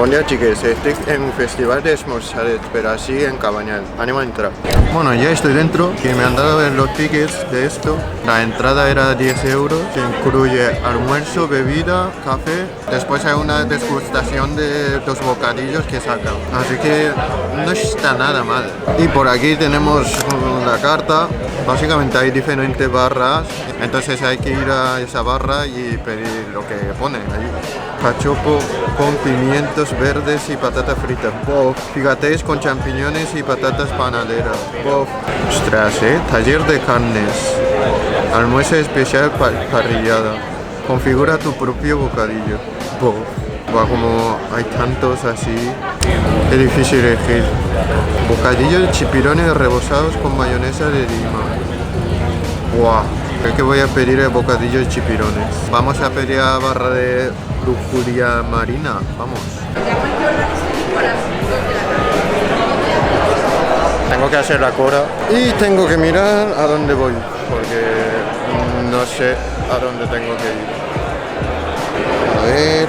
Bon dia, xiques. Estic en un festival de Esmorzaret, pero así en Cabanyal. Animo a entrar. Bueno, ya estoy dentro y me han dado los tickets de esto. La entrada era 10 euros. Que incluye almuerzo, bebida, café. Después hay una degustación de los bocadillos que sacan. Así que no está nada mal. Y por aquí tenemos la carta. Básicamente hay diferentes barras. Entonces hay que ir a esa barra y pedir lo que pone ahí. Cachopo con pimientos verdes y patatas fritas. Bof. Figatees con champiñones y patatas panaderas. Bof. Ostras, taller de carnes. Almuerzo especial parrillada. Configura tu propio bocadillo. Bof. Buah, como hay tantos así, es difícil elegir. Bocadillo de chipirones rebozados con mayonesa de lima. Buah. Creo que voy a pedir el bocadillo de chipirones. Vamos a pedir la barra de lujuria marina. Vamos. Tengo que hacer la cora y tengo que mirar a dónde voy, porque no sé a dónde tengo que ir. A ver,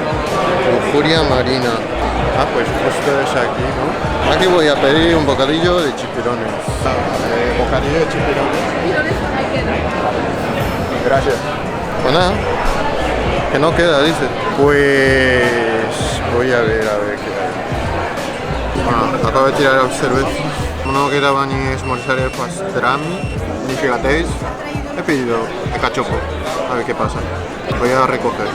lujuria marina. Ah, pues justo es aquí, ¿no? Aquí voy a pedir un bocadillo de chipirones. Bocadillo de chipirones. Gracias. Pues nada, que no queda, dice. Pues voy a ver qué hay. Bueno, acabo de tirar la cerveza. No quedaba ni esmorzar el pastrami, ni figatees. He pedido el cachopo, a ver qué pasa. Voy a recoger.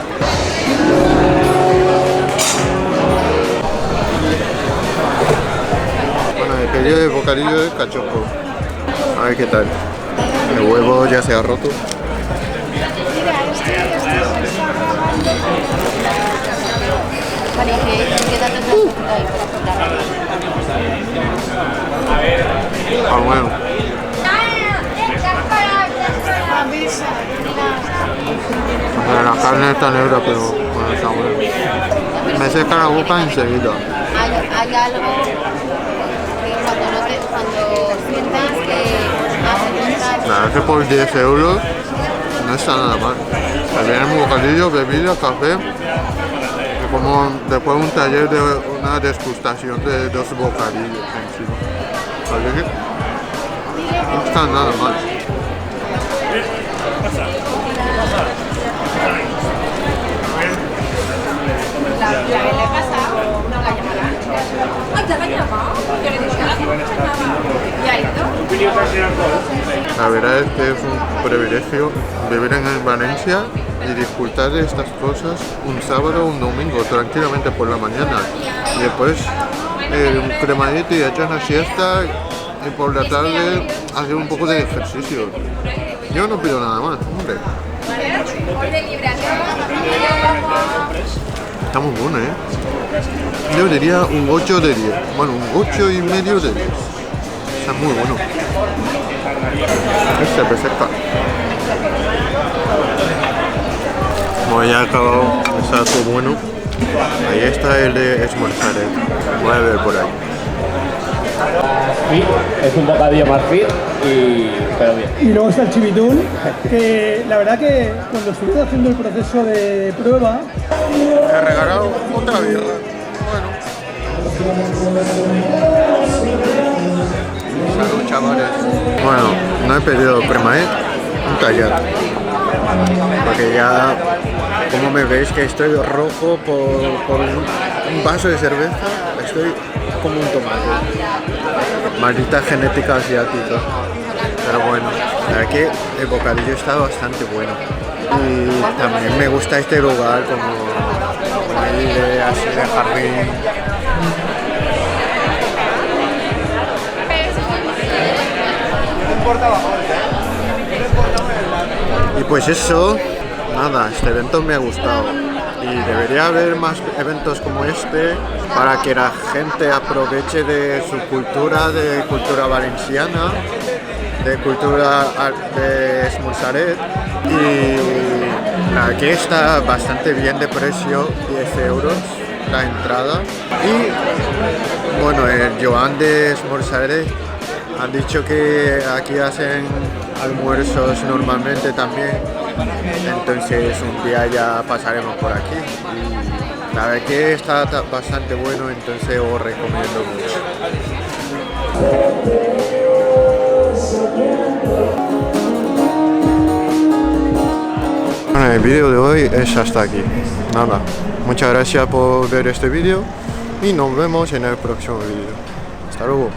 Bueno, he pedido el bocadillo de cachopo. A ver qué tal. El huevo ya se ha roto. Ah, bueno. La carne está negra, pero bueno, está bueno. Me seca la boca enseguida. Hay algo que cuando sientas que hace La verdad es que por 10 euros no está nada mal. También un bocadillo, bebida, café. Y como después un taller de una degustación de 2 bocadillos encima. Así que no está nada mal. La verdad es que es un privilegio vivir en Valencia y disfrutar de estas cosas un sábado o un domingo tranquilamente por la mañana y después un cremadito y echar una siesta y por la tarde hacer un poco de ejercicio. Yo no pido nada más, hombre. Está muy bueno, Yo diría un 8 de 10. Bueno, un 8 y medio de 10. Está muy bueno. Este perfecto. Como ya he acabado, está todo bueno. Ahí está el de Esmorzaret. Voy a ver por ahí. Fit, es un bocadillo más fit, pero bien. Y luego está el chivitún, que la verdad que cuando estuve haciendo el proceso de prueba... Me he regalado otra birra. Bueno. Salud, chavales. Bueno, no he pedido cremaet, un tallat. Porque ya, como me veis que estoy rojo por un vaso de cerveza, estoy como un tomate. Maldita genética asiática. Pero bueno, la verdad que el bocadillo está bastante bueno. Y también me gusta este lugar como ahí así de jardín. Y pues eso, nada, este evento me ha gustado. Y debería haber más eventos como este para que la gente aproveche de su cultura, de cultura valenciana, de cultura de Esmorzaret. Y aquí está bastante bien de precio, 10 euros la entrada. Y bueno, el Joan de Esmorzaret han dicho que aquí hacen almuerzos normalmente también. Entonces un día ya pasaremos por aquí La verdad que está bastante bueno, entonces os recomiendo mucho. Bueno, el vídeo de hoy es hasta aquí. Nada, muchas gracias por ver este vídeo y nos vemos en el próximo vídeo. Hasta luego.